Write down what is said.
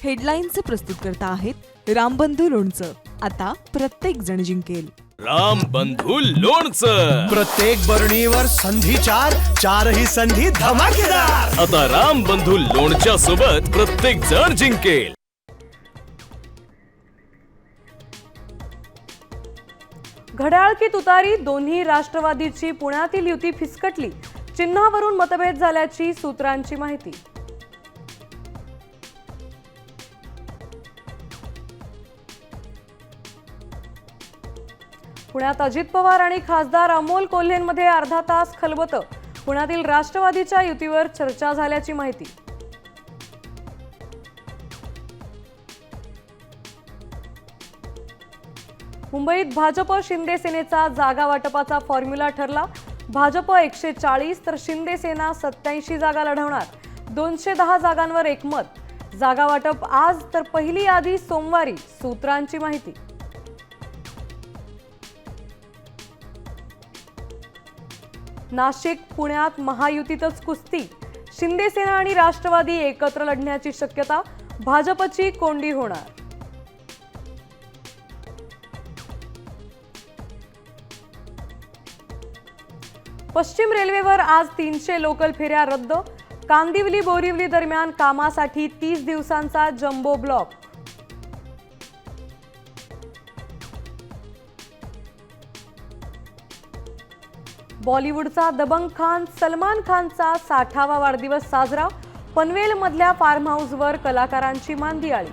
हेडलाईनचे प्रस्तुत करता आहेत रामबंधू लोणचं. आता प्रत्येक जण जिंकेल. रामबंधू लोणचं. प्रत्येक बरणीवर संधी चार, चारही संधी धमाकेदार. आता रामबंधू लोणच्या सोबत प्रत्येक जण जिंकेल. घड्याळ की तुतारी, दोन्ही राष्ट्रवादीची पुण्यातील युती फिसकटली. चिन्हावरून मतभेद झाल्याची सूत्रांची माहिती. पुण्यात अजित पवार आणि खासदार अमोल कोल्हेंमध्ये अर्धा तास खलबतं. पुण्यातील राष्ट्रवादीच्या युतीवर चर्चा झाल्याची माहिती. मुंबईत भाजप शिंदे सेनेचा जागा वाटपाचा फॉर्म्युला ठरला. भाजप 140 तर शिंदे सेना 87 जागा लढवणार. 210 जागांवर एकमत. जागा वाटप आज तर पहिली यादी सोमवारी, सूत्रांची माहिती. नाशिक पुण्यात महायुतीतच कुस्ती. शिंदे सेना आणि राष्ट्रवादी एकत्र लढण्याची शक्यता. भाजपची कोंडी होणार. पश्चिम रेल्वेवर आज 300 लोकल फेऱ्या रद्द. कांदिवली बोरिवली दरम्यान कामासाठी 30 दिवसांचा जम्बो ब्लॉक. बॉलिवूडचा दबंग खान सलमान खानचा 60वा वाढदिवस साजरा. पनवेलमधल्या फार्म हाऊसवर कलाकारांची मांदियाळी.